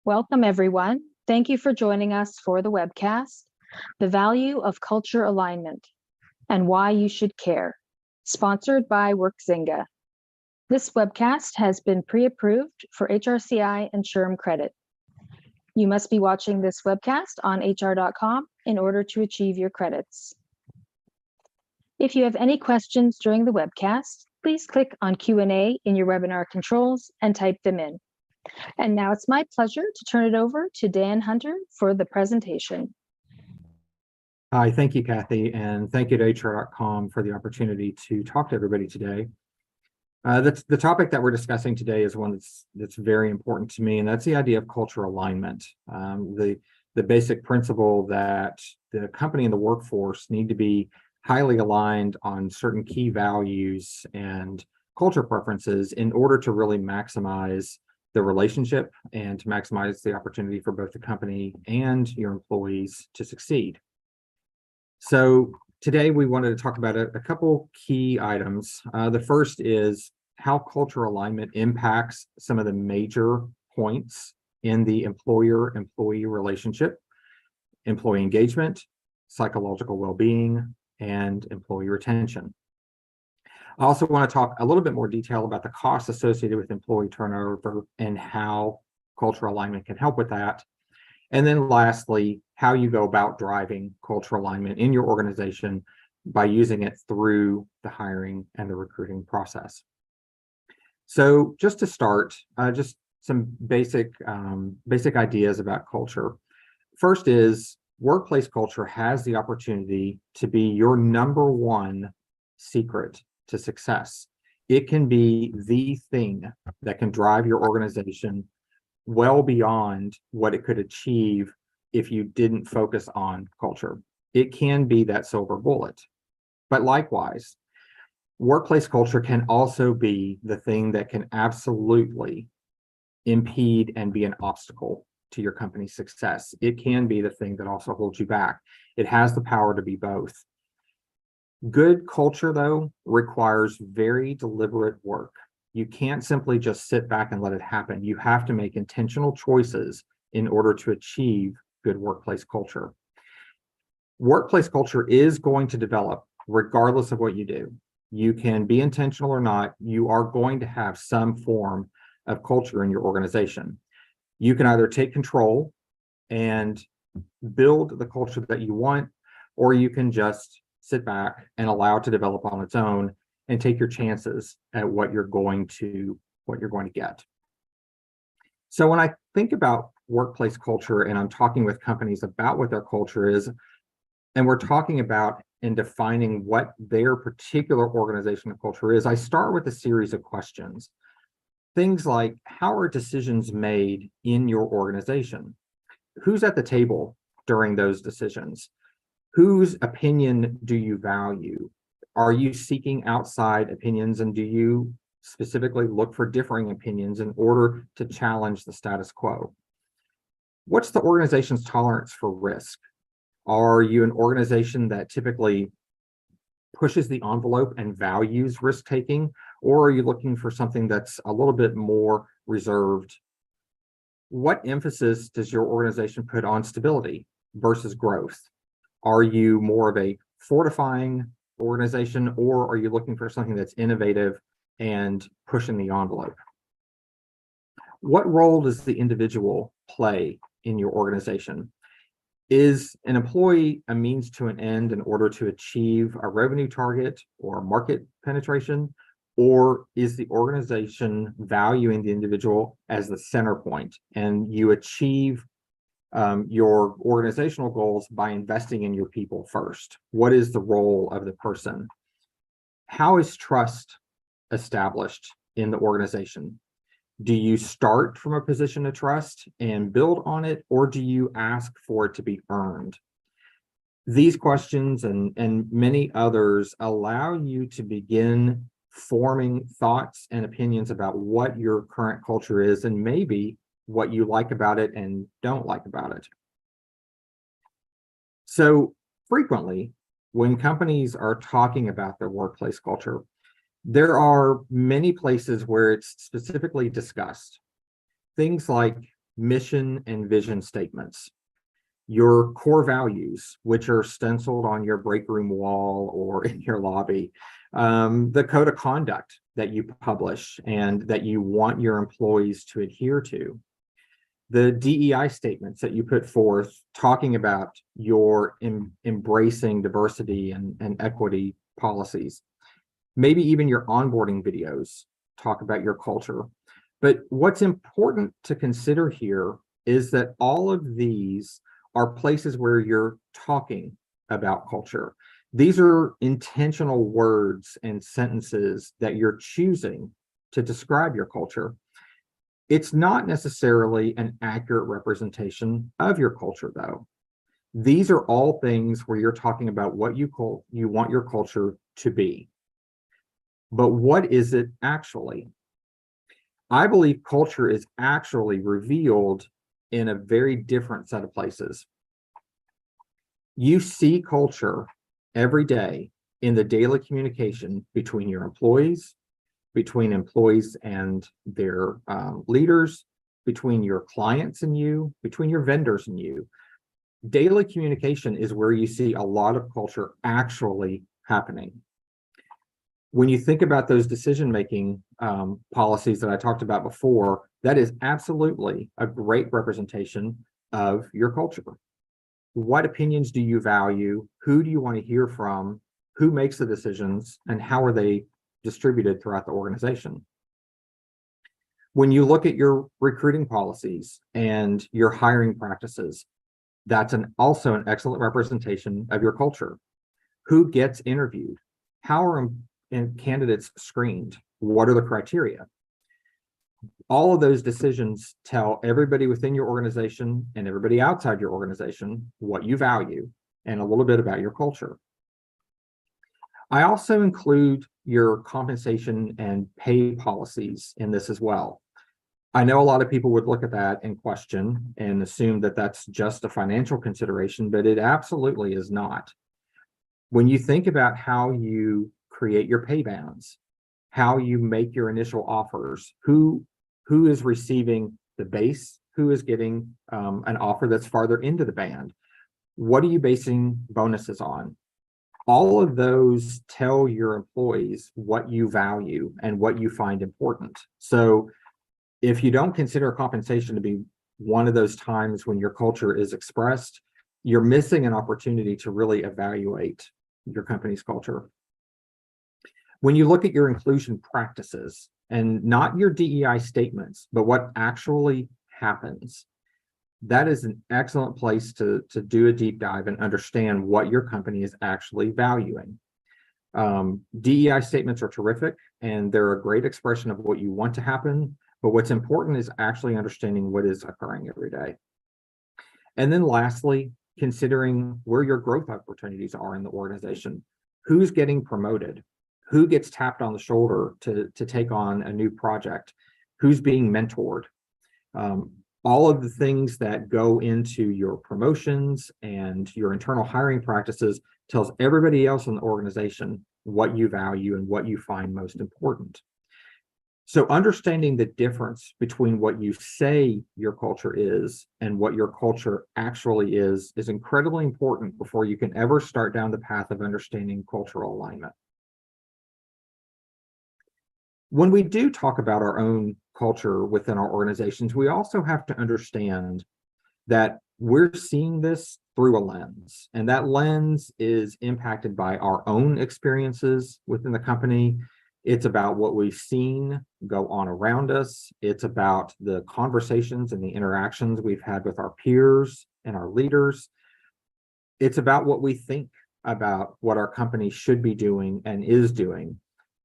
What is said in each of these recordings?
Welcome, everyone. Thank you for joining us for the webcast, The Value of Culture Alignment and Why You Should Care, sponsored by WorkZynga. This webcast has been pre-approved for HRCI and SHRM credit. You must be watching this webcast on HR.com in order to achieve your credits. If you have any questions during the webcast, please click on Q&A in your webinar controls and type them in. And now it's my pleasure to turn it over to Dan Hunter for the presentation. Hi, thank you, Kathy, and thank you to HR.com for the opportunity to talk to everybody today. The topic that we're discussing today is one that's very important to me, and that's the idea of culture alignment. The basic principle that the company and the workforce need to be highly aligned on certain key values and culture preferences in order to really maximize the relationship and to maximize the opportunity for both the company and your employees to succeed. So today we wanted to talk about a couple key items. The first is how culture alignment impacts some of the major points in the employer-employee relationship: employee engagement, psychological well-being, and employee retention. I also want to talk a little bit more detail about the costs associated with employee turnover and how cultural alignment can help with that. And then lastly, how you go about driving cultural alignment in your organization by using it through the hiring and the recruiting process. So just to start, just some basic ideas about culture. First is workplace culture has the opportunity to be your number one secret to success. It can be the thing that can drive your organization well beyond what it could achieve if you didn't focus on culture. It can be that silver bullet. But likewise, workplace culture can also be the thing that can absolutely impede and be an obstacle to your company's success. It can be the thing that also holds you back. It has the power to be both. Good culture, though, requires very deliberate work. You can't simply just sit back and let it happen. You have to make intentional choices in order to achieve good workplace culture. Workplace culture is going to develop regardless of what you do. You can be intentional or not, you are going to have some form of culture in your organization. You can either take control and build the culture that you want, or you can just sit back and allow it to develop on its own and take your chances at what you're going to get. So when I think about workplace culture and I'm talking with companies about what their culture is, and we're talking about and defining what their particular organizational culture is, I start with a series of questions. Things like, how are decisions made in your organization? Who's at the table during those decisions? Whose opinion do you value? Are you seeking outside opinions, and do you specifically look for differing opinions in order to challenge the status quo? What's the organization's tolerance for risk? Are you an organization that typically pushes the envelope and values risk-taking, or are you looking for something that's a little bit more reserved? What emphasis does your organization put on stability versus growth? Are you more of a fortifying organization, or are you looking for something that's innovative and pushing the envelope? What role does the individual play in your organization? Is an employee a means to an end in order to achieve a revenue target or market penetration? Or is the organization valuing the individual as the center point, and you achieve your organizational goals by investing in your people first? What is the role of the person? How is trust established in the organization? Do you start from a position of trust and build on it, or do you ask for it to be earned? These questions and many others allow you to begin forming thoughts and opinions about what your current culture is, and maybe what you like about it and don't like about it. So frequently, when companies are talking about their workplace culture, there are many places where it's specifically discussed. Things like mission and vision statements, your core values, which are stenciled on your break room wall or in your lobby, the code of conduct that you publish and that you want your employees to adhere to, the DEI statements that you put forth talking about your embracing diversity and equity policies, maybe even your onboarding videos talk about your culture. But what's important to consider here is that all of these are places where you're talking about culture. These are intentional words and sentences that you're choosing to describe your culture. It's not necessarily an accurate representation of your culture, though. These are all things where you're talking about what you want your culture to be. But what is it actually? I believe culture is actually revealed in a very different set of places. You see culture every day in the daily communication between your employees, between employees and their leaders, between your clients and you, between your vendors and you. Daily communication is where you see a lot of culture actually happening. When you think about those decision-making policies that I talked about before, that is absolutely a great representation of your culture. What opinions do you value? Who do you want to hear from? Who makes the decisions? And how are they distributed throughout the organization? When you look at your recruiting policies and your hiring practices, that's also an excellent representation of your culture. Who gets interviewed? How are candidates screened? What are the criteria? All of those decisions tell everybody within your organization and everybody outside your organization what you value and a little bit about your culture. I also include your compensation and pay policies in this as well. I know a lot of people would look at that and question and assume that that's just a financial consideration, but it absolutely is not. When you think about how you create your pay bands, how you make your initial offers, who is receiving the base, who is getting an offer that's farther into the band, what are you basing bonuses on? All of those tell your employees what you value and what you find important. So if you don't consider compensation to be one of those times when your culture is expressed, you're missing an opportunity to really evaluate your company's culture. When you look at your inclusion practices, and not your DEI statements, but what actually happens, that is an excellent place to do a deep dive and understand what your company is actually valuing. DEI statements are terrific, and they're a great expression of what you want to happen, but what's important is actually understanding what is occurring every day. And then lastly, considering where your growth opportunities are in the organization. Who's getting promoted? Who gets tapped on the shoulder to take on a new project? Who's being mentored? All of the things that go into your promotions and your internal hiring practices tells everybody else in the organization what you value and what you find most important. So understanding the difference between what you say your culture is and what your culture actually is incredibly important before you can ever start down the path of understanding cultural alignment. When we do talk about our own culture within our organizations, we also have to understand that we're seeing this through a lens, and that lens is impacted by our own experiences within the company. It's about what we've seen go on around us. It's about the conversations and the interactions we've had with our peers and our leaders. It's about what we think about what our company should be doing and is doing.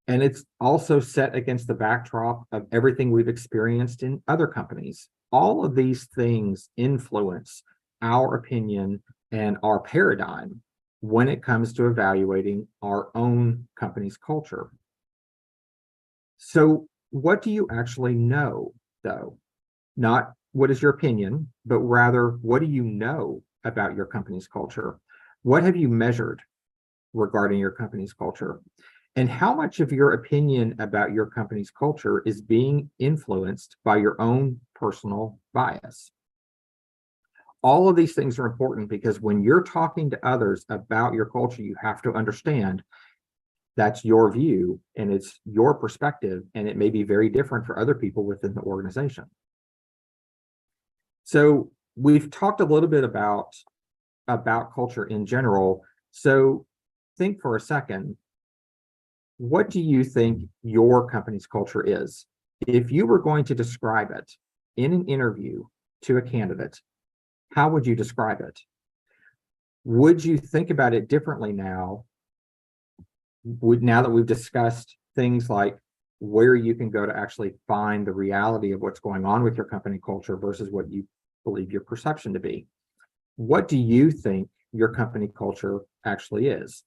And it's also set against the backdrop of everything we've experienced in other companies. All of these things influence our opinion and our paradigm when it comes to evaluating our own company's culture. So what do you actually know, though? Not what is your opinion, but rather what do you know about your company's culture? What have you measured regarding your company's culture? And how much of your opinion about your company's culture is being influenced by your own personal bias? All of these things are important because when you're talking to others about your culture, you have to understand that's your view and it's your perspective, and it may be very different for other people within the organization. So we've talked a little bit about culture in general. So think for a second, what do you think your company's culture is? If you were going to describe it in an interview to a candidate, how would you describe it? Would you think about it differently now? Now that we've discussed things like where you can go to actually find the reality of what's going on with your company culture versus what you believe your perception to be. What do you think your company culture actually is?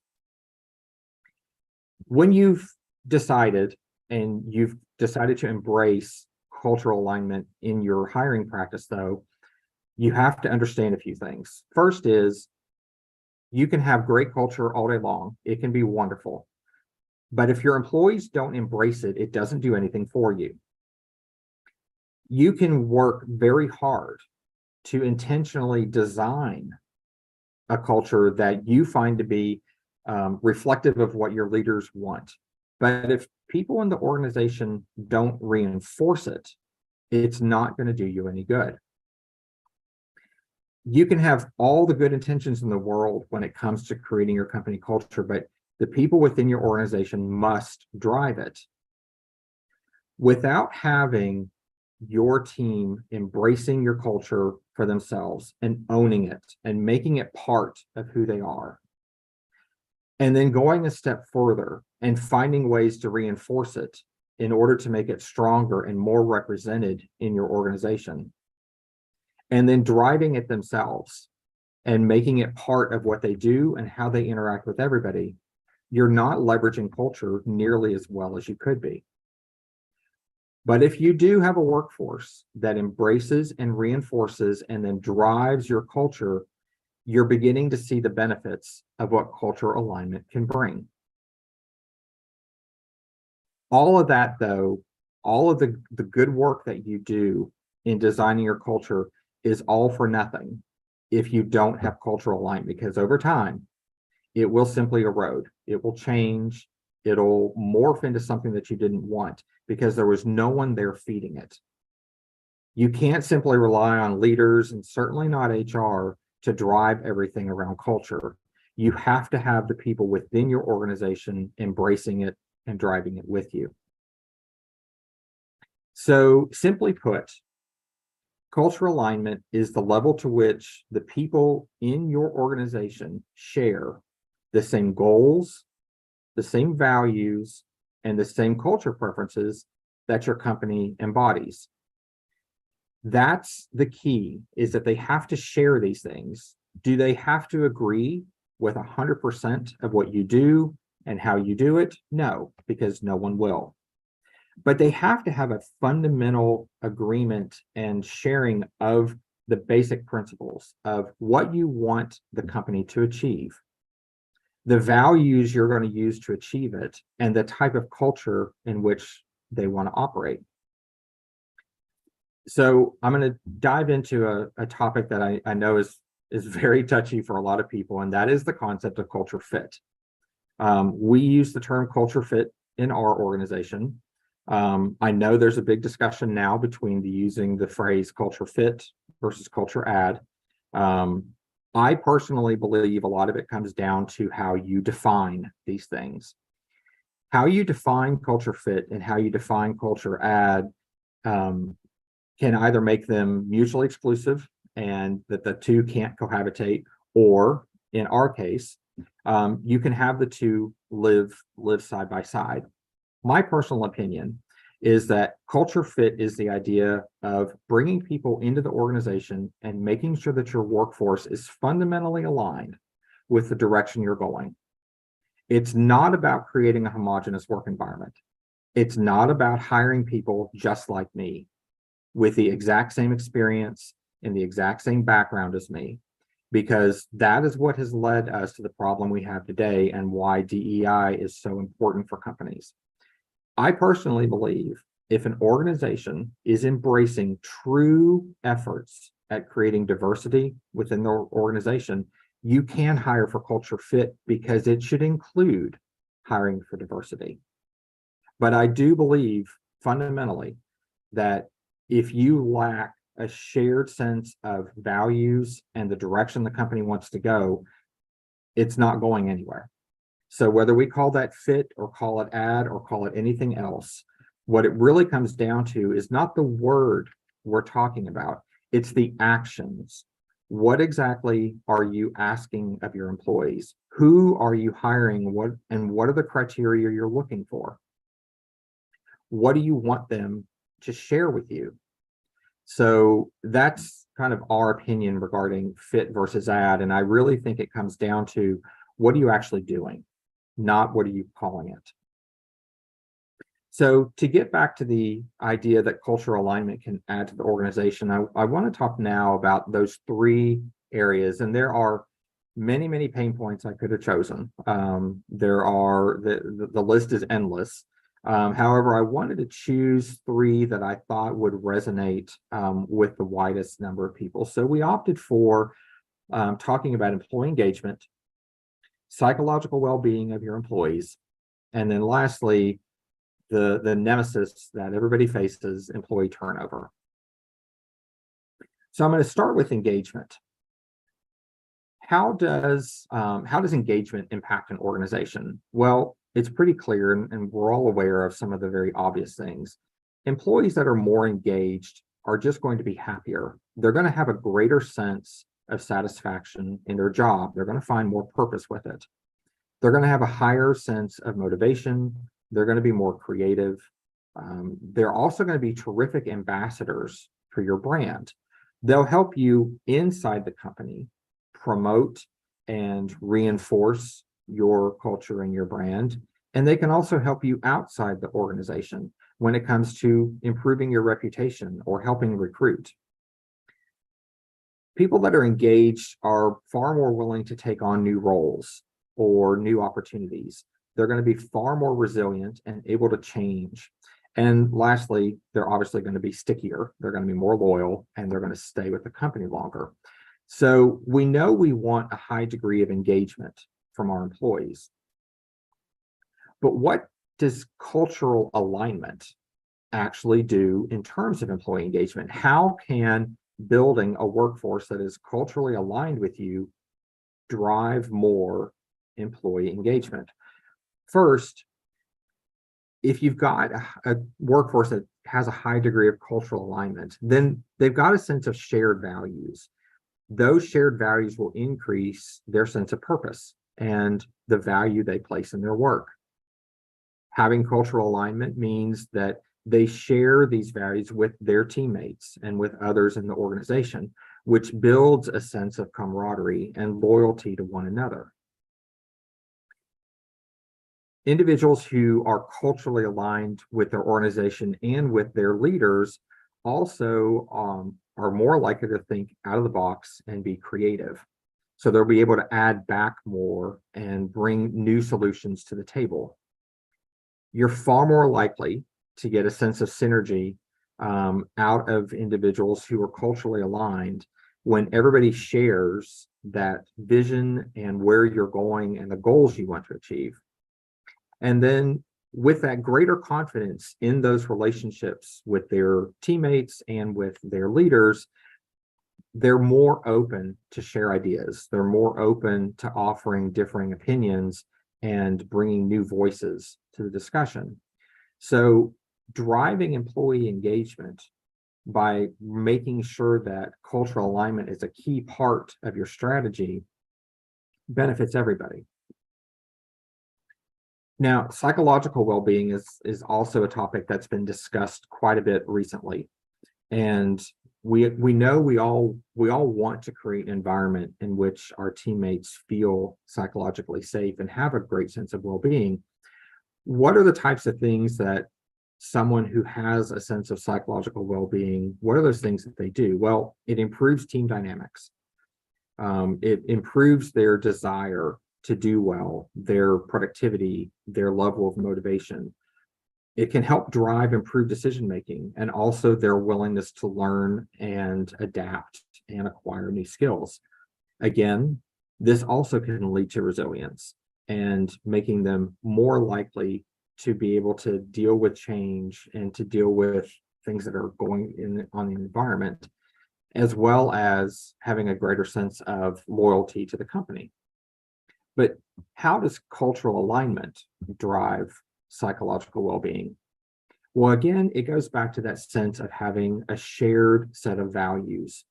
When you've decided to embrace cultural alignment in your hiring practice, though, you have to understand a few things. First is you can have great culture all day long. It can be wonderful. But if your employees don't embrace it, it doesn't do anything for you. You can work very hard to intentionally design a culture that you find to be reflective of what your leaders want. But if people in the organization don't reinforce it, it's not going to do you any good. You can have all the good intentions in the world when it comes to creating your company culture, but the people within your organization must drive it. Without having your team embracing your culture for themselves and owning it and making it part of who they are, and then going a step further and finding ways to reinforce it in order to make it stronger and more represented in your organization, and then driving it themselves and making it part of what they do and how they interact with everybody, you're not leveraging culture nearly as well as you could be. But if you do have a workforce that embraces and reinforces and then drives your culture, you're beginning to see the benefits of what cultural alignment can bring. All of that, though, all of the good work that you do in designing your culture is all for nothing if you don't have cultural alignment, because over time, it will simply erode. It will change. It'll morph into something that you didn't want because there was no one there feeding it. You can't simply rely on leaders, and certainly not HR, to drive everything around culture. You have to have the people within your organization embracing it and driving it with you. So simply put, cultural alignment is the level to which the people in your organization share the same goals, the same values, and the same culture preferences that your company embodies. That's the key, is that they have to share these things. Do they have to agree with 100% of what you do and how you do it? No, because no one will. But they have to have a fundamental agreement and sharing of the basic principles of what you want the company to achieve, the values you're going to use to achieve it, and the type of culture in which they want to operate. So I'm going to dive into a topic that I know is very touchy for a lot of people, and that is the concept of culture fit. We use the term culture fit in our organization. I know there's a big discussion now between using the phrase culture fit versus culture add. I personally believe a lot of it comes down to how you define these things. How you define culture fit and how you define culture add can either make them mutually exclusive and that the two can't cohabitate, or in our case, you can have the two live side by side. My personal opinion is that culture fit is the idea of bringing people into the organization and making sure that your workforce is fundamentally aligned with the direction you're going. It's not about creating a homogeneous work environment. It's not about hiring people just like me with the exact same experience and the exact same background as me. because that is what has led us to the problem we have today and why DEI is so important for companies. I personally believe if an organization is embracing true efforts at creating diversity within their organization, you can hire for culture fit because it should include hiring for diversity. But I do believe fundamentally that if you lack a shared sense of values and the direction the company wants to go, it's not going anywhere. So whether we call that fit or call it add or call it anything else, what it really comes down to is not the word we're talking about, it's the actions. What exactly are you asking of your employees? Who are you hiring? What are the criteria you're looking for? What do you want them to share with you? So that's kind of our opinion regarding fit versus add. And I really think it comes down to what are you actually doing, not what are you calling it. So to get back to the idea that cultural alignment can add to the organization, I want to talk now about those three areas. And there are many, many pain points I could have chosen. The list is endless. However, I wanted to choose three that I thought would resonate with the widest number of people. So we opted for talking about employee engagement, psychological well-being of your employees, and then lastly, the nemesis that everybody faces, employee turnover. So I'm going to start with engagement. How does engagement impact an organization? Well, it's pretty clear, and we're all aware of some of the very obvious things. Employees that are more engaged are just going to be happier. They're going to have a greater sense of satisfaction in their job. They're going to find more purpose with it. They're going to have a higher sense of motivation. They're going to be more creative. They're also going to be terrific ambassadors for your brand. They'll help you inside the company promote and reinforce your culture and your brand. And they can also help you outside the organization when it comes to improving your reputation or helping recruit. People that are engaged are far more willing to take on new roles or new opportunities. They're going to be far more resilient and able to change. And lastly, they're obviously going to be stickier. They're going to be more loyal and they're going to stay with the company longer. So we know we want a high degree of engagement from our employees. But what does cultural alignment actually do in terms of employee engagement? How can building a workforce that is culturally aligned with you drive more employee engagement? First, if you've got a workforce that has a high degree of cultural alignment, then they've got a sense of shared values. Those shared values will increase their sense of purpose and the value they place in their work. Having cultural alignment means that they share these values with their teammates and with others in the organization, which builds a sense of camaraderie and loyalty to one another. Individuals who are culturally aligned with their organization and with their leaders also are more likely to think out of the box and be creative. So they'll be able to add back more and bring new solutions to the table. You're far more likely to get a sense of synergy out of individuals who are culturally aligned when everybody shares that vision and where you're going and the goals you want to achieve. And then with that greater confidence in those relationships with their teammates and with their leaders, they're more open to share ideas. They're more open to offering differing opinions and bringing new voices to the discussion. So driving employee engagement by making sure that cultural alignment is a key part of your strategy benefits everybody. Now, psychological well-being is also a topic that's been discussed quite a bit recently. And we know we all want to create an environment in which our teammates feel psychologically safe and have a great sense of well-being. What are the types of things that someone who has a sense of psychological well-being, what are those things that they do? Well, it improves team dynamics. It improves their desire to do well, their productivity, their level of motivation. It can help drive improved decision making and also their willingness to learn and adapt and acquire new skills. Again, this also can lead to resilience and making them more likely to be able to deal with change and to deal with things that are going in on the environment, as well as having a greater sense of loyalty to the company. But how does cultural alignment drive psychological well-being? Well, again, it goes back to that sense of having a shared set of values.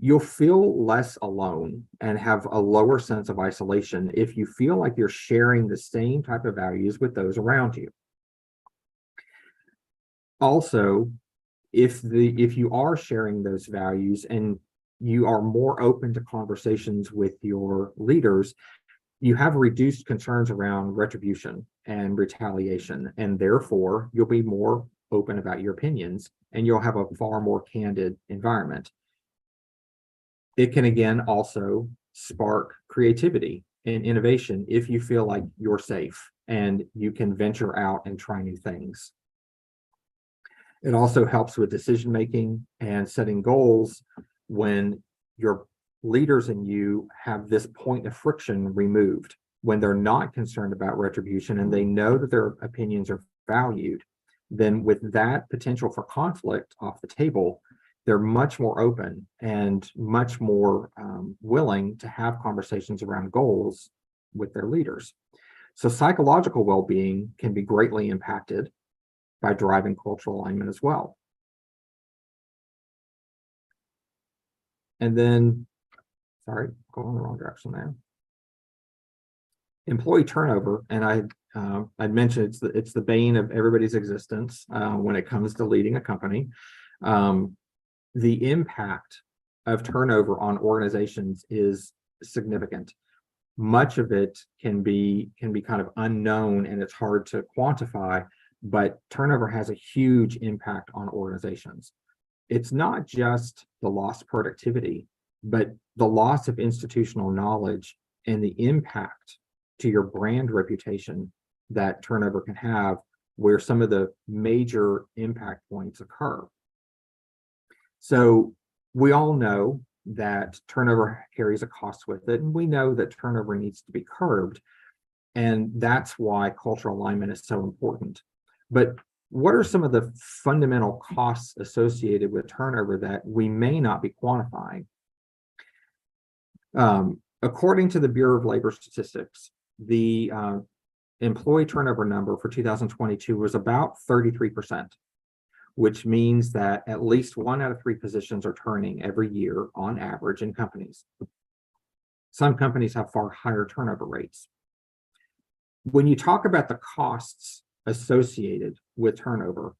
You'll feel less alone and have a lower sense of isolation if you feel like you're sharing the same type of values with those around you. Also, if you are sharing those values and you are more open to conversations with your leaders, you have reduced concerns around retribution and retaliation, and therefore you'll be more open about your opinions and you'll have a far more candid environment. It can again also spark creativity and innovation if you feel like you're safe and you can venture out and try new things. It also helps with decision making and setting goals when your leaders and you have this point of friction removed, when they're not concerned about retribution and they know that their opinions are valued. Then with that potential for conflict off the table, they're much more open and much more willing to have conversations around goals with their leaders. So psychological well-being can be greatly impacted by driving cultural alignment as well. And then, sorry, going in the wrong direction there. Employee turnover, and I'd mentioned it's the bane of everybody's existence when it comes to leading a company. The impact of turnover on organizations is significant. Much of it can be kind of unknown and it's hard to quantify, but turnover has a huge impact on organizations. It's not just the lost productivity, but the loss of institutional knowledge and the impact to your brand reputation that turnover can have, where some of the major impact points occur. So we all know that turnover carries a cost with it, and we know that turnover needs to be curbed. And that's why cultural alignment is so important. But what are some of the fundamental costs associated with turnover that we may not be quantifying? According to the Bureau of Labor Statistics, the employee turnover number for 2022 was about 33%, which means that at least 1 out of 3 positions are turning every year on average in companies. Some companies have far higher turnover rates. When you talk about the costs associated with turnover,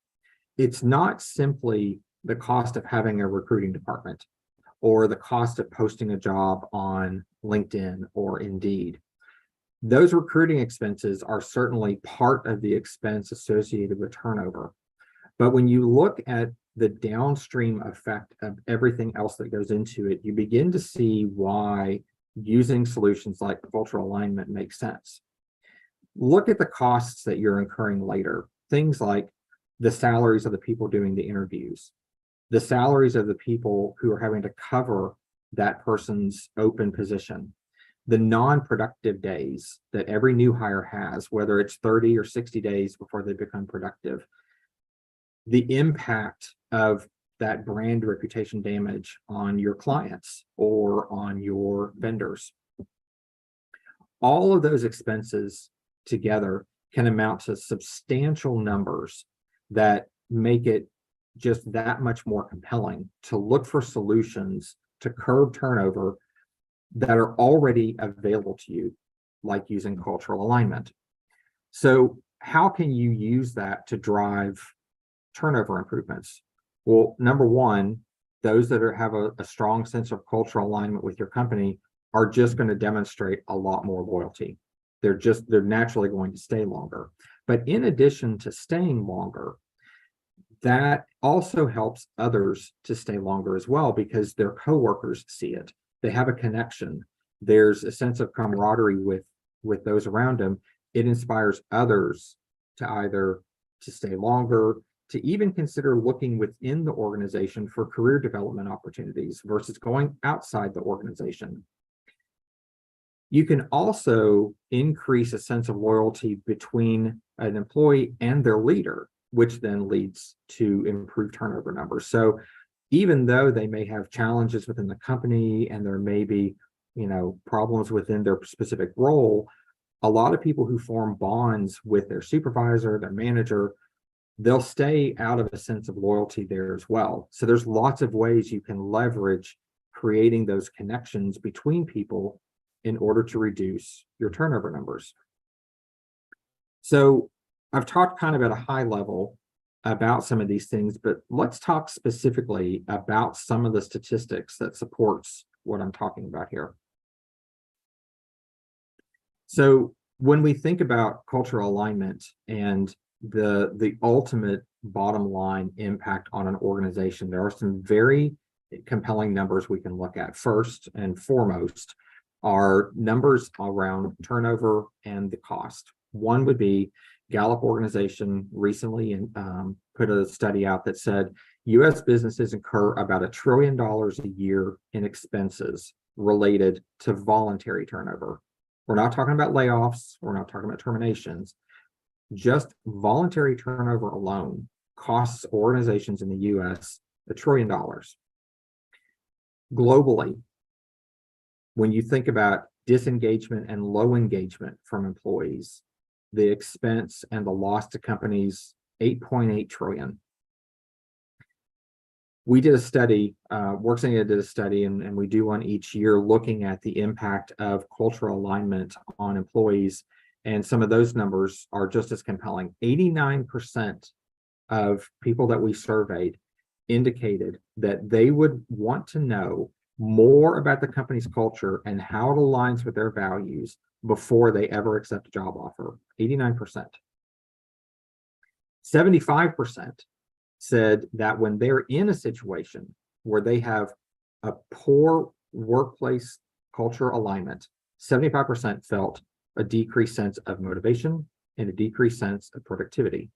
it's not simply the cost of having a recruiting department or the cost of posting a job on LinkedIn or Indeed. Those recruiting expenses are certainly part of the expense associated with turnover. But when you look at the downstream effect of everything else that goes into it, you begin to see why using solutions like cultural alignment makes sense. Look at the costs that you're incurring later. Things like the salaries of the people doing the interviews, the salaries of the people who are having to cover that person's open position, the non-productive days that every new hire has, whether it's 30 or 60 days before they become productive, the impact of that brand reputation damage on your clients or on your vendors. All of those expenses together can amount to substantial numbers that make it just that much more compelling to look for solutions to curb turnover that are already available to you, like using cultural alignment. So how can you use that to drive turnover improvements? Well, number one, those that have a strong sense of cultural alignment with your company are just going to demonstrate a lot more loyalty. They're naturally going to stay longer. But in addition to staying longer, that also helps others to stay longer as well, because their coworkers see it. they have a connection. There's a sense of camaraderie with those around them. It inspires others to either to stay longer, to even consider looking within the organization for career development opportunities versus going outside the organization. You can also increase a sense of loyalty between an employee and their leader, which then leads to improved turnover numbers. So even though they may have challenges within the company and there may be, problems within their specific role, a lot of people who form bonds with their supervisor, their manager, they'll stay out of a sense of loyalty there as well. So there's lots of ways you can leverage creating those connections between people in order to reduce your turnover numbers. So I've talked kind of at a high level about some of these things, but let's talk specifically about some of the statistics that supports what I'm talking about here. So when we think about cultural alignment and the ultimate bottom line impact on an organization, there are some very compelling numbers we can look at. First and foremost are numbers around turnover and the cost. One would be Gallup organization recently put a study out that said U.S. businesses incur about $1 trillion a year in expenses related to voluntary turnover. We're not talking about layoffs. We're not talking about terminations. Just voluntary turnover alone costs organizations in the U.S. $1 trillion. Globally, when you think about disengagement and low engagement from employees, the expense and the loss to companies, 8.8 trillion. We did a study, WorkSinga did a study, and we do one each year looking at the impact of cultural alignment on employees. And some of those numbers are just as compelling. 89% of people that we surveyed indicated that they would want to know more about the company's culture and how it aligns with their values before they ever accept a job offer. 89%. 75% said that when they're in a situation where they have a poor workplace culture alignment, 75% felt a decreased sense of motivation and a decreased sense of productivity.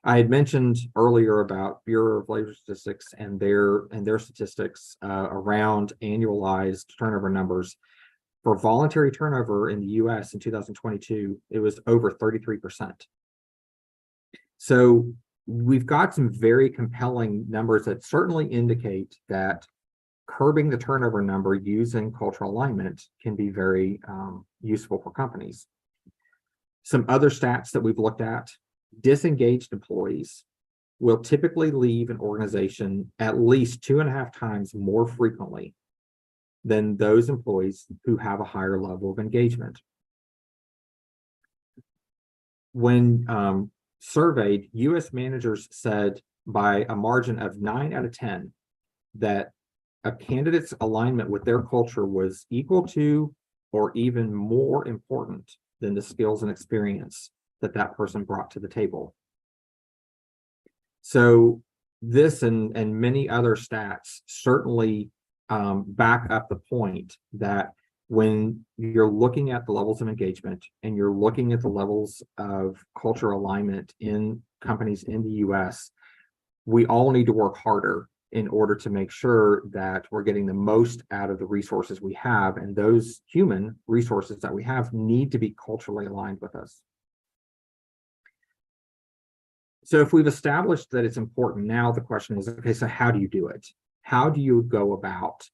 I had mentioned earlier about Bureau of Labor Statistics and their statistics around annualized turnover numbers. For voluntary turnover in the U.S. in 2022, it was over 33%. So we've got some very compelling numbers that certainly indicate that curbing the turnover number using cultural alignment can be very useful for companies. Some other stats that we've looked at: disengaged employees will typically leave an organization at least 2.5 times more frequently than those employees who have a higher level of engagement. When surveyed, U.S. managers said by a margin of 9 out of 10 that a candidate's alignment with their culture was equal to or even more important than the skills and experience that person brought to the table. So this and many other stats certainly back up the point that when you're looking at the levels of engagement and you're looking at the levels of cultural alignment in companies in the US, we all need to work harder in order to make sure that we're getting the most out of the resources we have, and those human resources that we have need to be culturally aligned with us. So if we've established that it's important, now the question is, okay, so how do you do it? How do you go about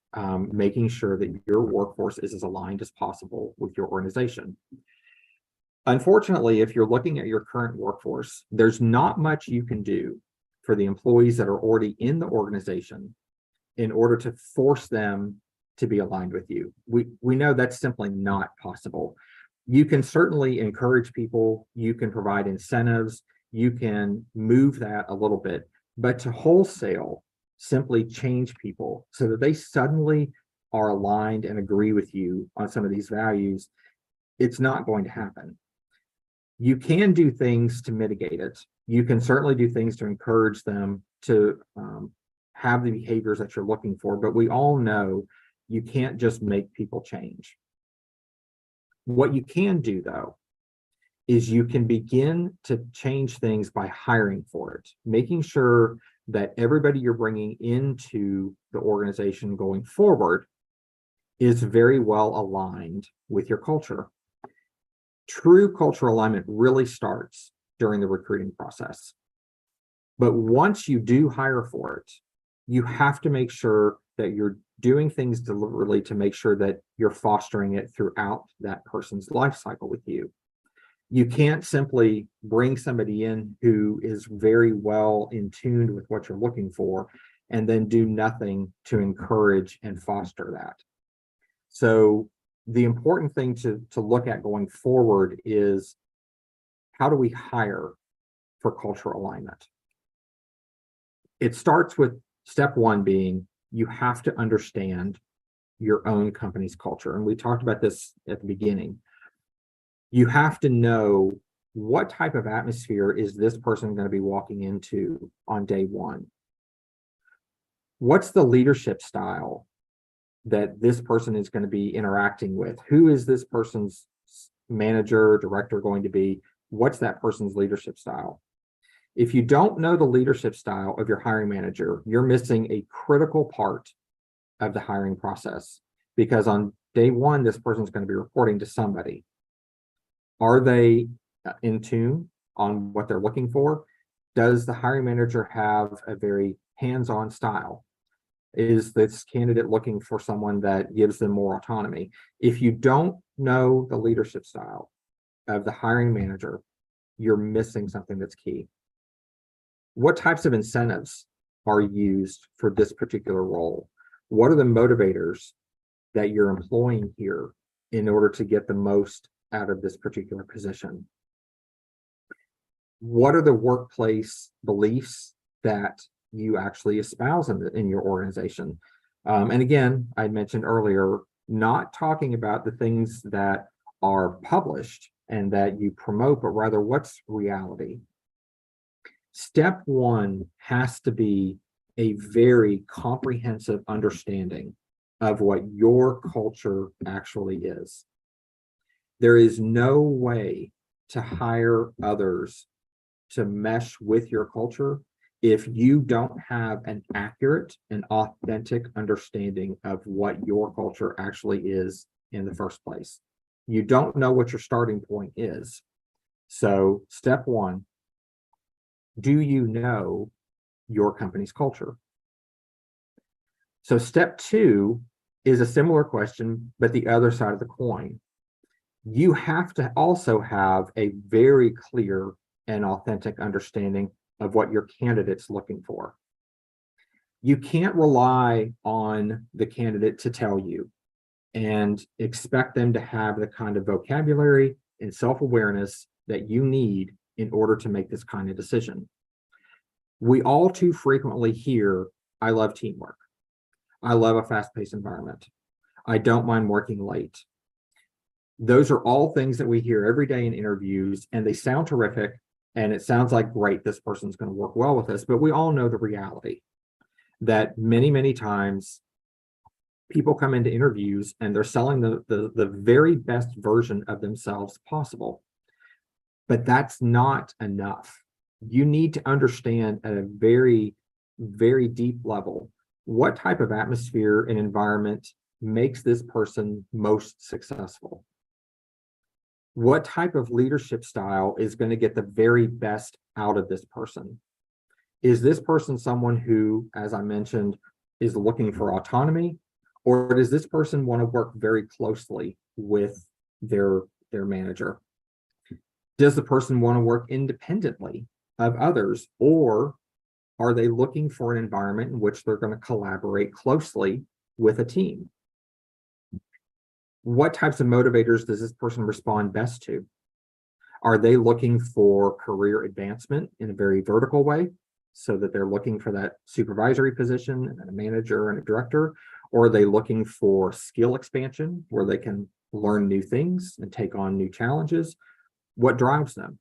making sure that your workforce is as aligned as possible with your organization? Unfortunately, if you're looking at your current workforce, there's not much you can do for the employees that are already in the organization in order to force them to be aligned with you. We know that's simply not possible. You can certainly encourage people, you can provide incentives, you can move that a little bit, but to wholesale simply change people so that they suddenly are aligned and agree with you on some of these values, it's not going to happen. You can do things to mitigate it. You can certainly do things to encourage them to have the behaviors that you're looking for, but we all know You can't just make people change. What you can do, though, is you can begin to change things by hiring for it, making sure that everybody you're bringing into the organization going forward is very well aligned with your culture. True cultural alignment really starts during the recruiting process. But once you do hire for it, you have to make sure that you're doing things deliberately to make sure that you're fostering it throughout that person's life cycle with you. You can't simply bring somebody in who is very well in tune with what you're looking for and then do nothing to encourage and foster that. So the important thing to look at going forward is, how do we hire for cultural alignment? It starts with step one being, you have to understand your own company's culture. And we talked about this at the beginning. You have to know, what type of atmosphere is this person going to be walking into on day one? What's the leadership style that this person is going to be interacting with? Who is this person's manager, director going to be? What's that person's leadership style? If you don't know the leadership style of your hiring manager, you're missing a critical part of the hiring process, because on day one, this person's going to be reporting to somebody. Are they in tune on what they're looking for? Does the hiring manager have a very hands-on style? Is this candidate looking for someone that gives them more autonomy? If you don't know the leadership style of the hiring manager, you're missing something that's key. What types of incentives are used for this particular role? What are the motivators that you're employing here in order to get the most out of this particular position? What are the workplace beliefs that you actually espouse in your organization? And again, I mentioned earlier, not talking about the things that are published and that you promote, but rather what's reality. Step one has to be a very comprehensive understanding of what your culture actually is. There is no way to hire others to mesh with your culture if you don't have an accurate and authentic understanding of what your culture actually is in the first place. You don't know what your starting point is. So step one, do you know your company's culture? So step two is a similar question, but the other side of the coin. You have to also have a very clear and authentic understanding of what your candidate's looking for. You can't rely on the candidate to tell you and expect them to have the kind of vocabulary and self-awareness that you need in order to make this kind of decision. We all too frequently hear, I love teamwork. I love a fast-paced environment. I don't mind working late. Those are all things that we hear every day in interviews, and they sound terrific. And it sounds like, great, this person's going to work well with us. But we all know the reality that many, many times people come into interviews and they're selling the very best version of themselves possible. But that's not enough. You need to understand at a very, very deep level what type of atmosphere and environment makes this person most successful. What type of leadership style is going to get the very best out of this person? Is this person someone who, as I mentioned, is looking for autonomy, or does this person want to work very closely with their manager? Does the person want to work independently of others, or are they looking for an environment in which they're going to collaborate closely with a team? What types of motivators does this person respond best to? Are they looking for career advancement in a very vertical way, so that they're looking for that supervisory position and a manager and a director? Or are they looking for skill expansion where they can learn new things and take on new challenges? What drives them?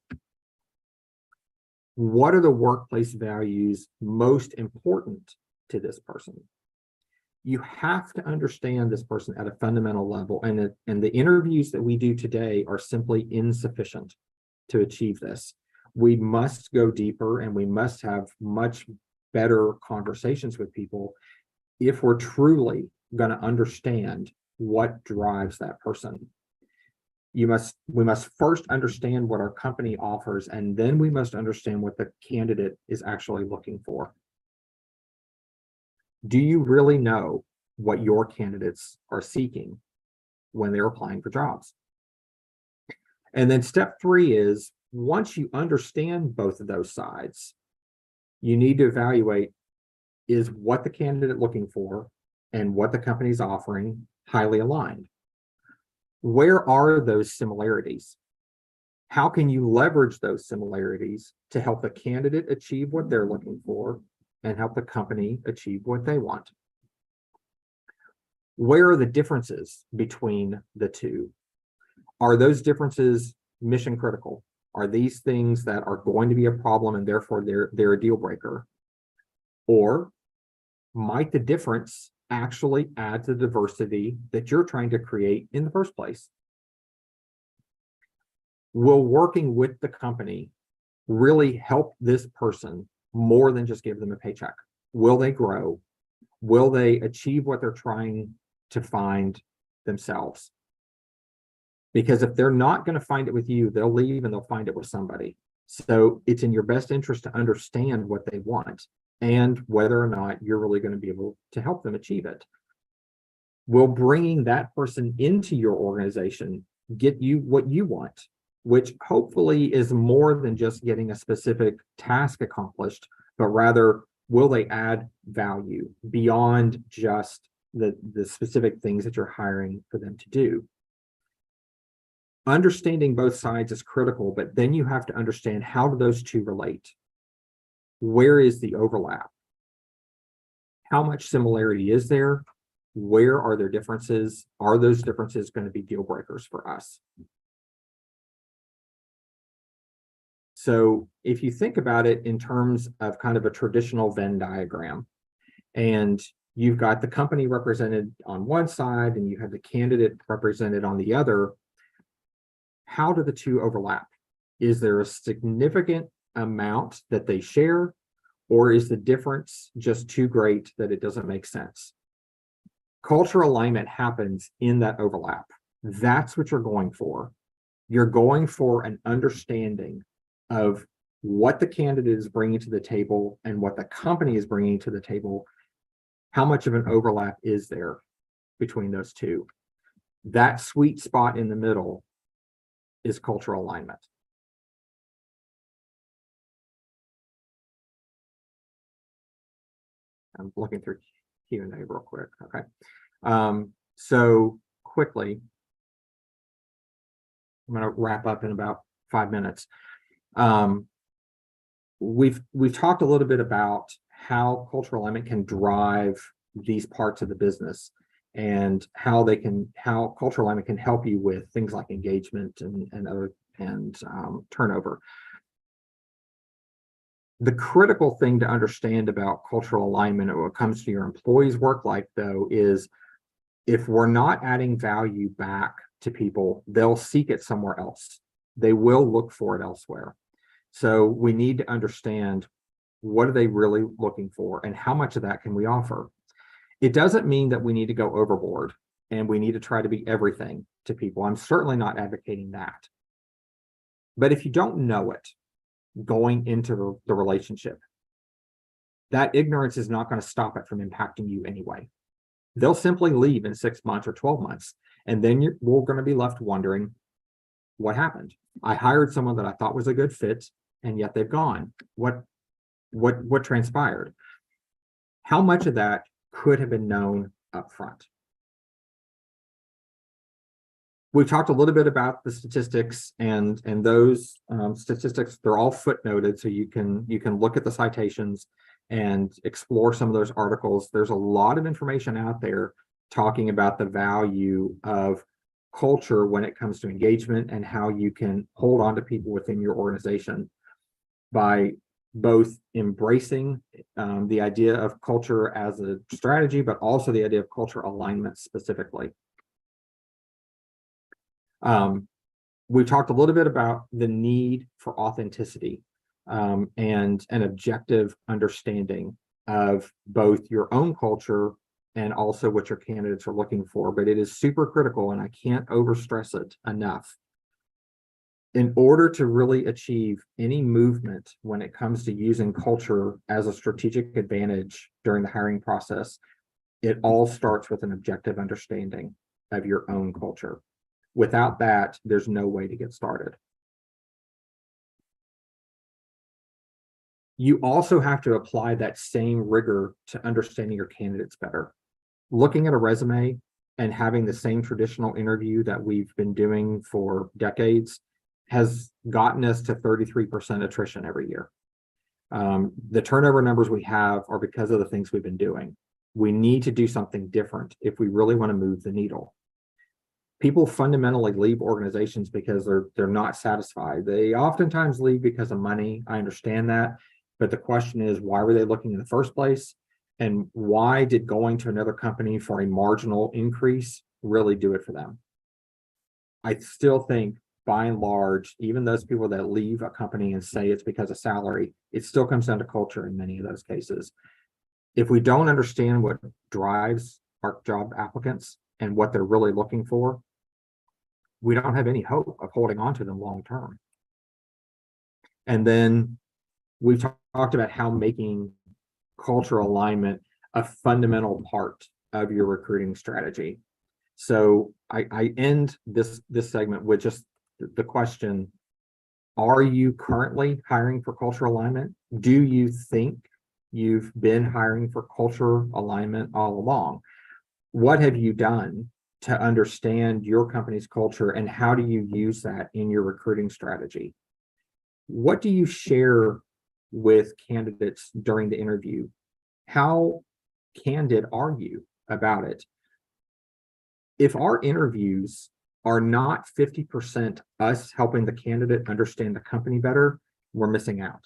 What are the workplace values most important to this person? You have to understand this person at a fundamental level, and the interviews that we do today are simply insufficient to achieve this. We must go deeper, and we must have much better conversations with people if we're truly going to understand what drives that person. We must first understand what our company offers, and then we must understand what the candidate is actually looking for. Do you really know what your candidates are seeking when they're applying for jobs? And then step 3 is, once you understand both of those sides, you need to evaluate, is what the candidate looking for and what the company's offering highly aligned? Where are those similarities? How can you leverage those similarities to help the candidate achieve what they're looking for and help the company achieve what they want? Where are the differences between the two? Are those differences mission critical? Are these things that are going to be a problem and therefore they're a deal breaker? Or might the difference actually add to the diversity that you're trying to create in the first place? Will working with the company really help this person more than just give them a paycheck? Will they grow? Will they achieve what they're trying to find themselves? Because if they're not going to find it with you, they'll leave and they'll find it with somebody. So it's in your best interest to understand what they want and whether or not you're really going to be able to help them achieve it. Will bringing that person into your organization get you what you want, which hopefully is more than just getting a specific task accomplished, but rather, will they add value beyond just the specific things that you're hiring for them to do? Understanding both sides is critical, but then you have to understand, how do those two relate? Where is the overlap? How much similarity is there? Where are there differences? Are those differences going to be deal breakers for us? So if you think about it in terms of kind of a traditional Venn diagram, and you've got the company represented on one side and you have the candidate represented on the other, how do the two overlap? Is there a significant amount that they share, or is the difference just too great that it doesn't make sense? Cultural alignment happens in that overlap. That's what you're going for. You're going for an understanding of what the candidate is bringing to the table and what the company is bringing to the table. How much of an overlap is there between those two? That sweet spot in the middle is cultural alignment. I'm looking through Q&A real quick. Okay. So quickly, I'm going to wrap up in about 5 minutes. We've talked a little bit about how cultural alignment can drive these parts of the business, and how cultural alignment can help you with things like engagement and turnover. The critical thing to understand about cultural alignment when it comes to your employees' work life, though, is if we're not adding value back to people, they'll seek it somewhere else. They will look for it elsewhere. So we need to understand, what are they really looking for and how much of that can we offer? It doesn't mean that we need to go overboard and we need to try to be everything to people. I'm certainly not advocating that. But if you don't know it going into the relationship, that ignorance is not going to stop it from impacting you anyway. They'll simply leave in 6 months or 12 months, and then we're going to be left wondering, what happened? I hired someone that I thought was a good fit, and yet they've gone. What transpired? How much of that could have been known up front? We've talked a little bit about the statistics, and those statistics, they're all footnoted, so you can look at the citations and explore some of those articles. There's a lot of information out there talking about the value of culture when it comes to engagement and how you can hold on to people within your organization by both embracing the idea of culture as a strategy, but also the idea of culture alignment specifically. We talked a little bit about the need for authenticity and an objective understanding of both your own culture and also what your candidates are looking for. But it is super critical, and I can't overstress it enough. In order to really achieve any movement when it comes to using culture as a strategic advantage during the hiring process, it all starts with an objective understanding of your own culture. Without that, there's no way to get started. You also have to apply that same rigor to understanding your candidates better. Looking at a resume and having the same traditional interview that we've been doing for decades has gotten us to 33% attrition every year. The turnover numbers we have are because of the things we've been doing. We need to do something different if we really want to move the needle. People fundamentally leave organizations because they're not satisfied. They oftentimes leave because of money. I understand that. But the question is, why were they looking in the first place? And why did going to another company for a marginal increase really do it for them? I still think, by and large, even those people that leave a company and say it's because of salary, it still comes down to culture in many of those cases. If we don't understand what drives our job applicants and what they're really looking for, we don't have any hope of holding on to them long term. And then we've talked about how making cultural alignment a fundamental part of your recruiting strategy. So I end this segment with just the question: are you currently hiring for cultural alignment? Do you think you've been hiring for culture alignment all along? What have you done to understand your company's culture, and how do you use that in your recruiting strategy? What do you share with candidates during the interview? How candid are you about it? If our interviews are not 50% us helping the candidate understand the company better, we're missing out.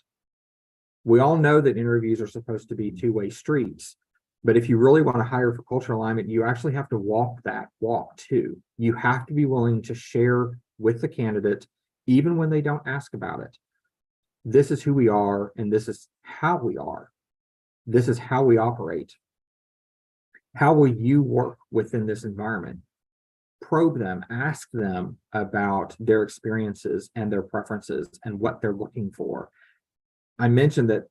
We all know that interviews are supposed to be two-way streets, but if you really want to hire for cultural alignment, you actually have to walk that walk too. You have to be willing to share with the candidate, even when they don't ask about it. This is who we are, and this is how we are. This is how we operate. How will you work within this environment? Probe them, ask them about their experiences and their preferences and what they're looking for. I mentioned that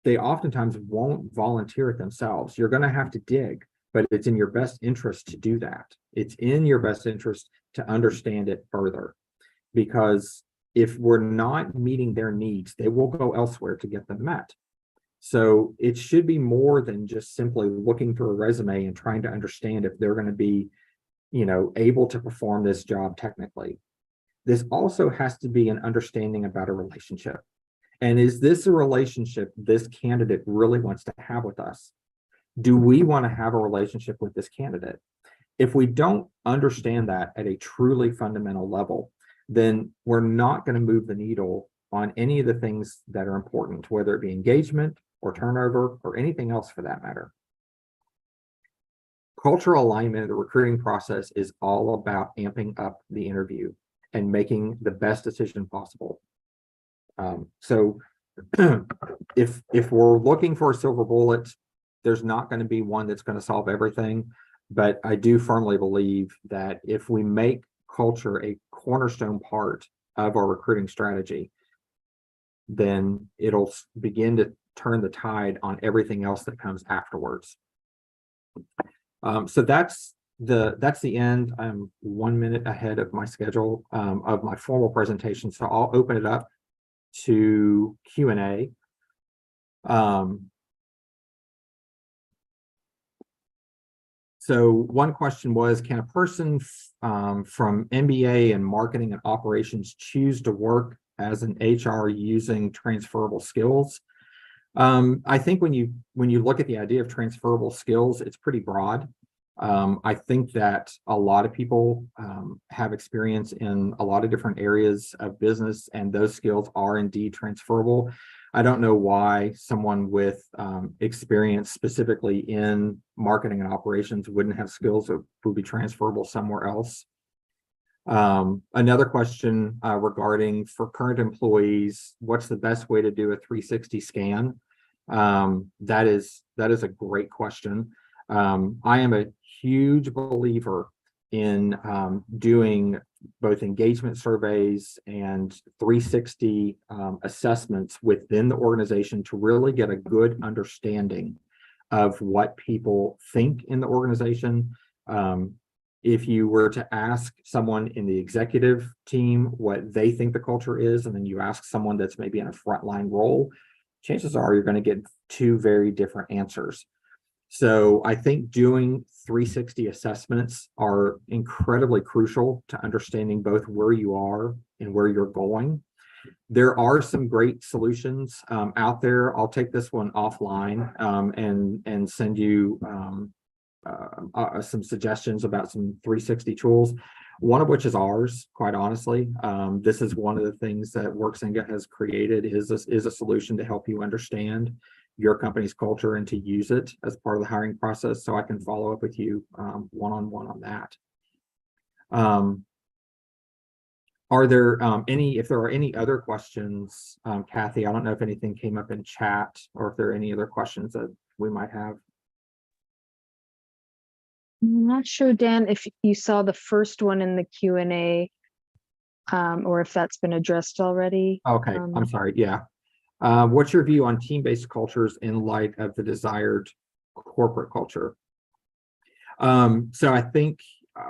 they oftentimes won't volunteer it themselves. You're going to have to dig, but it's in your best interest to do that. It's in your best interest to understand it further, because if we're not meeting their needs, they will go elsewhere to get them met. So it should be more than just simply looking through a resume and trying to understand if they're going to be, able to perform this job technically. This also has to be an understanding about a relationship. And is this a relationship this candidate really wants to have with us? Do we want to have a relationship with this candidate? If we don't understand that at a truly fundamental level, then we're not going to move the needle on any of the things that are important, whether it be engagement or turnover or anything else for that matter. Cultural alignment in the recruiting process is all about amping up the interview and making the best decision possible. So if we're looking for a silver bullet, there's not going to be one that's going to solve everything. But I do firmly believe that if we make culture a cornerstone part of our recruiting strategy, then it'll begin to turn the tide on everything else that comes afterwards. So that's the end. I'm 1 minute ahead of my schedule of my formal presentation, so I'll open it up to Q&A. So one question was, can a person from MBA in marketing and operations choose to work as an HR using transferable skills? I think when you look at the idea of transferable skills, it's pretty broad. I think that a lot of people have experience in a lot of different areas of business, and those skills are indeed transferable. I don't know why someone with experience specifically in marketing and operations wouldn't have skills that would be transferable somewhere else. Another question regarding for current employees, what's the best way to do a 360 scan? That is a great question. I am a huge believer in doing both engagement surveys and 360 assessments within the organization to really get a good understanding of what people think in the organization. If you were to ask someone in the executive team what they think the culture is, and then you ask someone that's maybe in a frontline role, chances are you're going to get two very different answers. So I think doing 360 assessments are incredibly crucial to understanding both where you are and where you're going. There are some great solutions out there. I'll take this one offline and send you some suggestions about some 360 tools, one of which is ours, quite honestly. This is one of the things that WorkZynga has created is a solution to help you understand your company's culture and to use it as part of the hiring process. So I can follow up with you one-on-one on that. Are there if there are any other questions, Kathy, I don't know if anything came up in chat or if there are any other questions that we might have. I'm not sure, Dan, if you saw the first one in the Q&A or if that's been addressed already. Okay, I'm sorry. Yeah. What's your view on team-based cultures in light of the desired corporate culture? So I think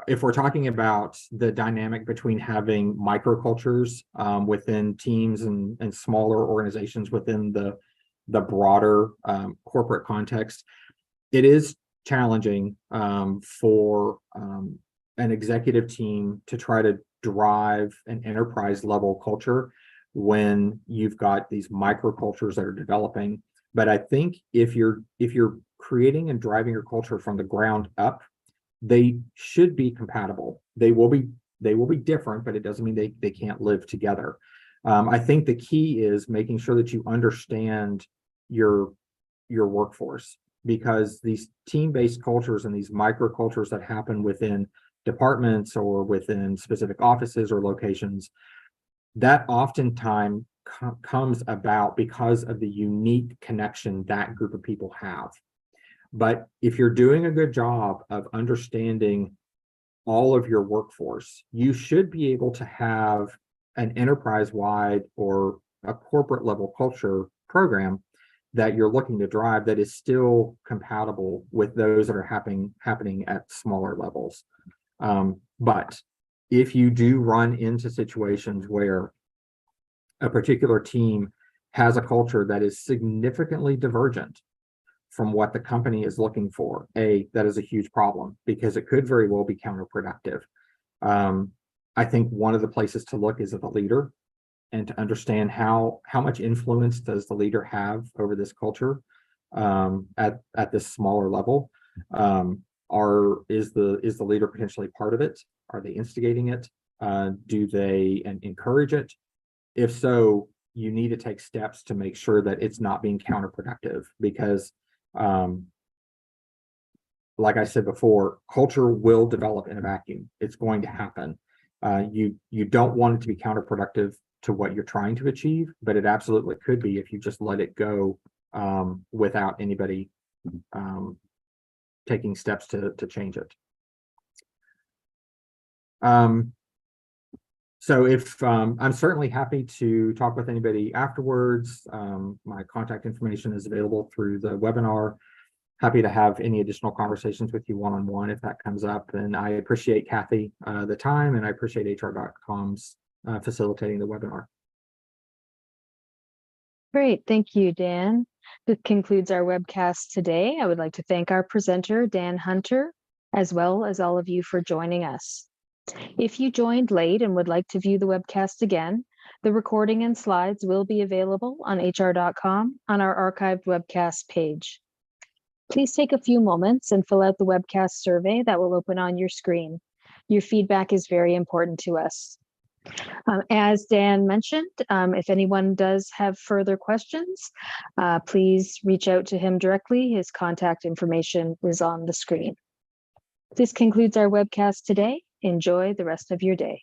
if we're talking about the dynamic between having microcultures within teams and smaller organizations within the broader corporate context, it is challenging for an executive team to try to drive an enterprise level culture when you've got these microcultures that are developing. But I think if you're creating and driving your culture from the ground up, they should be compatible. They will be different, but it doesn't mean they can't live together. I think the key is making sure that you understand your workforce, because these team-based cultures and these microcultures that happen within departments or within specific offices or locations, that oftentimes comes about because of the unique connection that group of people have. But if you're doing a good job of understanding all of your workforce, you should be able to have an enterprise-wide or a corporate level culture program that you're looking to drive that is still compatible with those that are happening at smaller levels. But if you do run into situations where a particular team has a culture that is significantly divergent from what the company is looking for, that is a huge problem because it could very well be counterproductive. I think one of the places to look is at the leader and to understand how much influence does the leader have over this culture at this smaller level. Is the leader potentially part of it? Are they instigating it? Do they encourage it? If so, you need to take steps to make sure that it's not being counterproductive, because like I said before, culture will develop in a vacuum. It's going to happen. You don't want it to be counterproductive to what you're trying to achieve, but it absolutely could be if you just let it go without anybody taking steps to change it. So if I'm certainly happy to talk with anybody afterwards. My contact information is available through the webinar. Happy to have any additional conversations with you one-on-one if that comes up. And I appreciate Kathy the time, and I appreciate HR.com's facilitating the webinar. Great, thank you, Dan. This concludes our webcast today. I would like to thank our presenter, Dan Hunter, as well as all of you for joining us. If you joined late and would like to view the webcast again, the recording and slides will be available on HR.com on our archived webcast page. Please take a few moments and fill out the webcast survey that will open on your screen. Your feedback is very important to us. As Dan mentioned, if anyone does have further questions, please reach out to him directly. His contact information is on the screen. This concludes our webcast today. Enjoy the rest of your day.